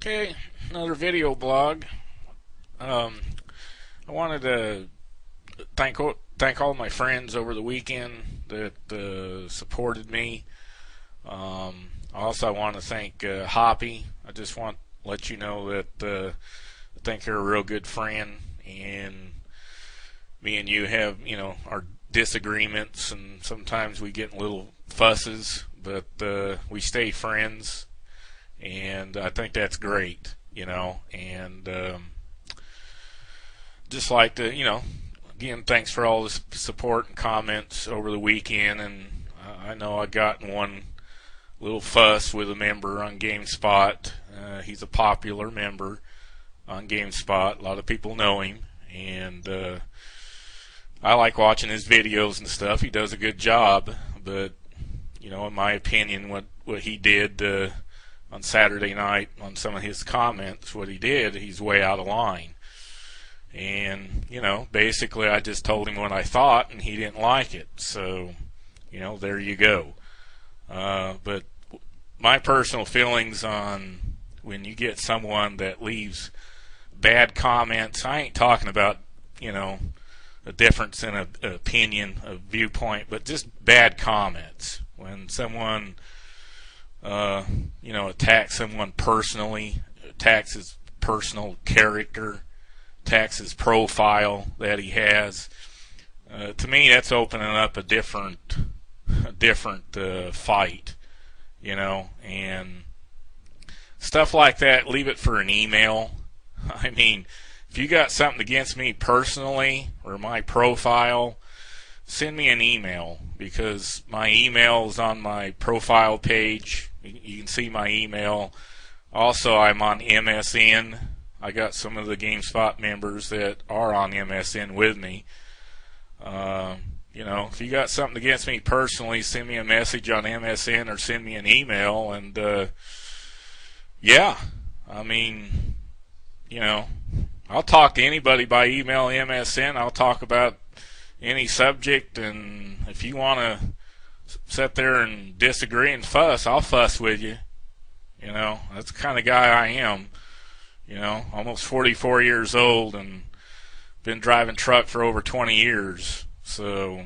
Okay, another video blog. I wanted to thank all my friends over the weekend that supported me. Also, I want to thank Hoppy. I just want to let you know that I think you're a real good friend, and me and you have, our disagreements, and sometimes we get in little fusses, but we stay friends, and I think that's great, and just like to, again, thanks for all the support and comments over the weekend, and I know I got in one little fuss with a member on GameSpot. He's a popular member on GameSpot. A lot of people know him, and I like watching his videos and stuff. He does a good job, but in my opinion, what he did on Saturday night on some of his comments, what he did, he's way out of line. And basically, I just told him what I thought, and he didn't like it. So, there you go. But my personal feelings on when you get someone that leaves bad comments, I ain't talking about, a difference in an opinion, a viewpoint, but just bad comments. When someone, attacks someone personally, attacks his personal character, attacks his profile that he has, to me, that's opening up a different fight, and stuff like that. Leave it for an email. I mean, if you got something against me personally or my profile, send me an email, because my email is on my profile page. You can see my email. Also, I'm on MSN. I got some of the GameSpot members that are on MSN with me. If you got something against me personally, send me a message on MSN or send me an email. And I'll talk to anybody by email, MSN. I'll talk about any subject, and if you want to sit there and disagree and fuss, I'll fuss with you. That's the kind of guy I am. Almost 44 years old and been driving truck for over 20 years. So,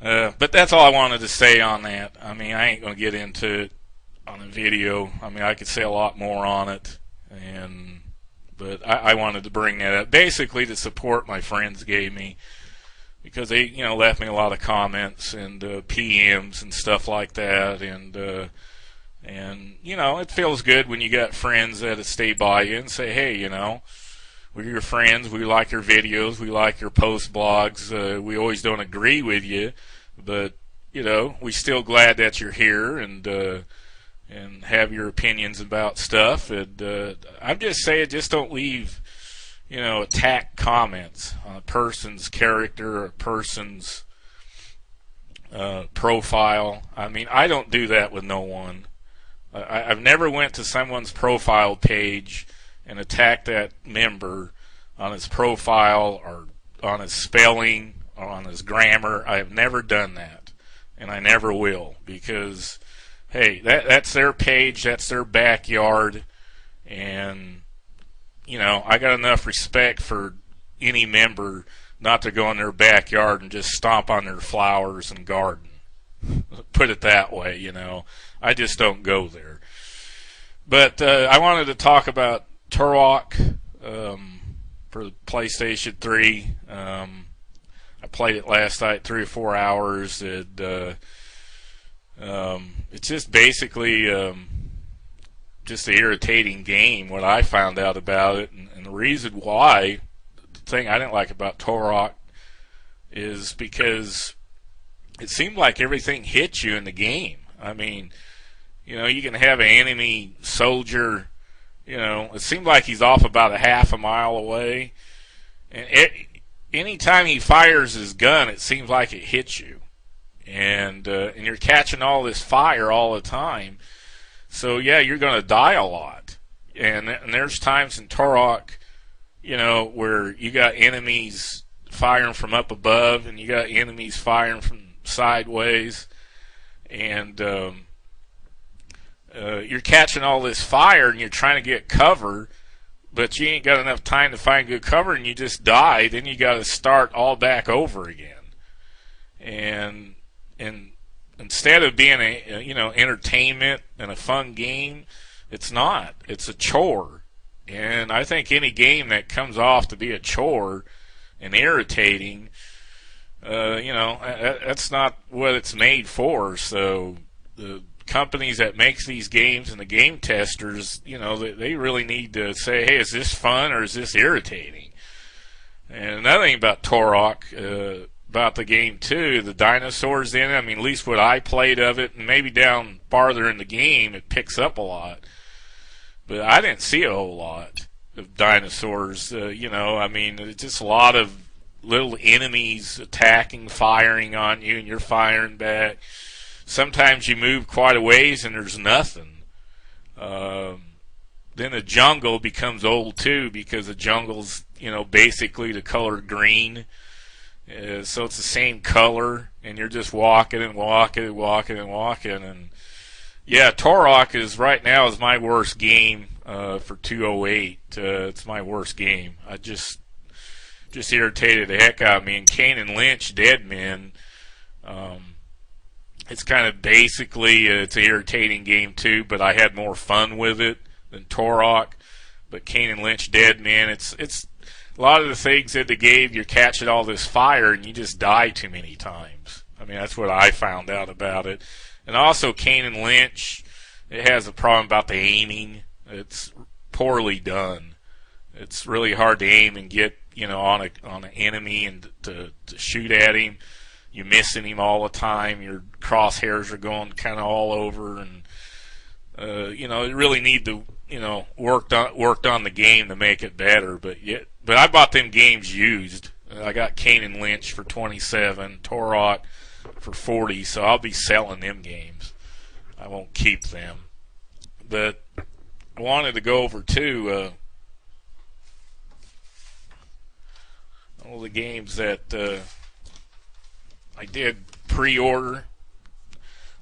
but that's all I wanted to say on that. I mean, I ain't going to get into it on the video. I mean, I could say a lot more on it, but I wanted to bring that up basically to support my friends gave me, because they, left me a lot of comments and PMs and stuff like that, and it feels good when you got friends that stay by you and say, hey, we're your friends, we like your videos, we like your post blogs, we always don't agree with you, but we still glad that you're here and have your opinions about stuff. And I'm just saying, just don't leave attack comments on a person's character or a person's profile. I mean, I don't do that with no one. I've never went to someone's profile page and attacked that member on his profile or on his spelling or on his grammar. I have never done that, and I never will, because hey, that's their page, that's their backyard, and I got enough respect for any member not to go in their backyard and just stomp on their flowers and garden. Put it that way, I just don't go there. But I wanted to talk about Turok for the PlayStation 3. I played it last night, 3 or 4 hours. It's just basically just an irritating game, what I found out about it. And the reason why, the thing I didn't like about Turok is because it seemed like everything hit you in the game. I mean, you can have an enemy soldier, it seemed like he's off about a half a mile away. And anytime he fires his gun, it seems like it hits you. And you're catching all this fire all the time. So, yeah, you're going to die a lot. And there's times in Turok, where you got enemies firing from up above and you got enemies firing from sideways, and you're catching all this fire and you're trying to get cover, but you ain't got enough time to find good cover and you just die. Then you got to start all back over again. And instead of being a entertainment and a fun game, it's not. It's a chore. And I think any game that comes off to be a chore and irritating, that's not what it's made for. So the companies that makes these games and the game testers, they really need to say, hey, is this fun or is this irritating? And another thing about Turok, about the game too, the dinosaurs in it, I mean, at least what I played of it, and maybe down farther in the game it picks up a lot, but I didn't see a whole lot of dinosaurs. I mean, it's just a lot of little enemies attacking, firing on you, and you're firing back. Sometimes you move quite a ways and there's nothing. Then the jungle becomes old too, because the jungle's basically the color green. So it's the same color, and you're just walking and walking and walking and walking. And yeah, Turok is right now is my worst game for 208. It's my worst game. I just irritated the heck out of me. And Kane and Lynch, Dead Men. It's kind of basically it's an irritating game too, but I had more fun with it than Turok. But Kane and Lynch, Dead Men, it's a lot of the things that they gave, you're catching all this fire and you just die too many times. I mean, that's what I found out about it. And also Kane and Lynch, it has a problem about the aiming. It's poorly done. It's really hard to aim and get on an enemy and to shoot at him. You're missing him all the time. Your crosshairs are going kind of all over, and you really need to worked on the game to make it better. But I bought them games used. I got Kane and Lynch for $27, Turok for $40, so I'll be selling them games. I won't keep them. But I wanted to go over to all the games that I did pre-order.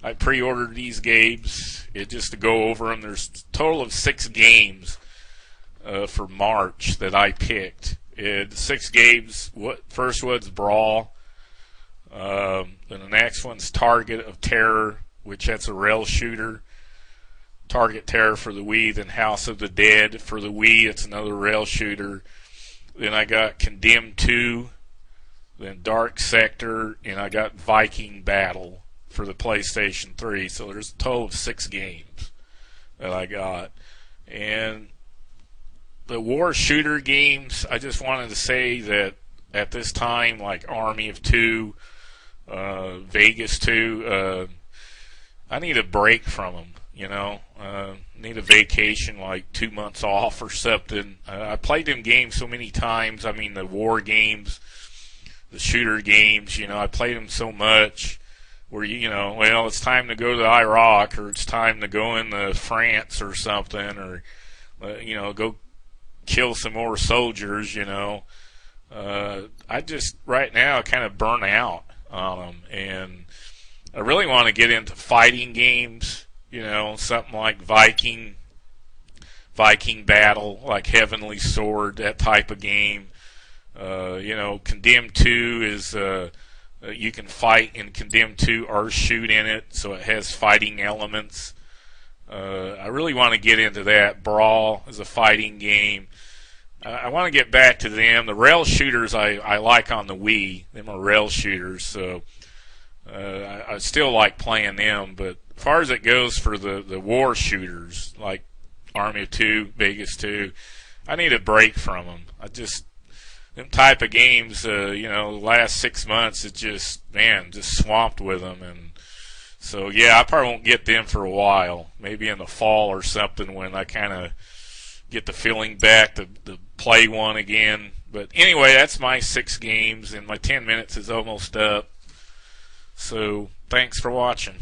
I pre-ordered these games just to go over them. There's a total of 6 games for March that I picked. The 6 games. First one's Brawl. Then the next one's Target of Terror, which that's a rail shooter. Target Terror for the Wii. Then House of the Dead for the Wii. It's another rail shooter. Then I got Condemned 2. Then Dark Sector, and I got Viking Battle for the PlayStation 3. So there's a total of 6 games that I got. And the war shooter games, I just wanted to say that at this time, like Army of Two, Vegas 2, I need a break from them, need a vacation, like 2 months off or something. I played them games so many times. I mean, the war games, the shooter games, I played them so much where, it's time to go to Iraq, or it's time to go into France or something, or, go kill some more soldiers, I just, right now, kind of burn out on them, and I really want to get into fighting games, something like Viking Battle, like Heavenly Sword, that type of game. Condemned 2 is you can fight in Condemned 2 or shoot in it, so it has fighting elements. I really want to get into that. Brawl is a fighting game. I want to get back to them. The rail shooters I like on the Wii. Them are rail shooters, so I still like playing them. But as far as it goes for the war shooters, like Army of Two, Vegas 2, I need a break from them. Them type of games, the last 6 months, it's just swamped with them. And so, yeah, I probably won't get them for a while. Maybe in the fall or something when I kind of get the feeling back to play one again. But anyway, that's my 6 games, and my 10 minutes is almost up. So, thanks for watching.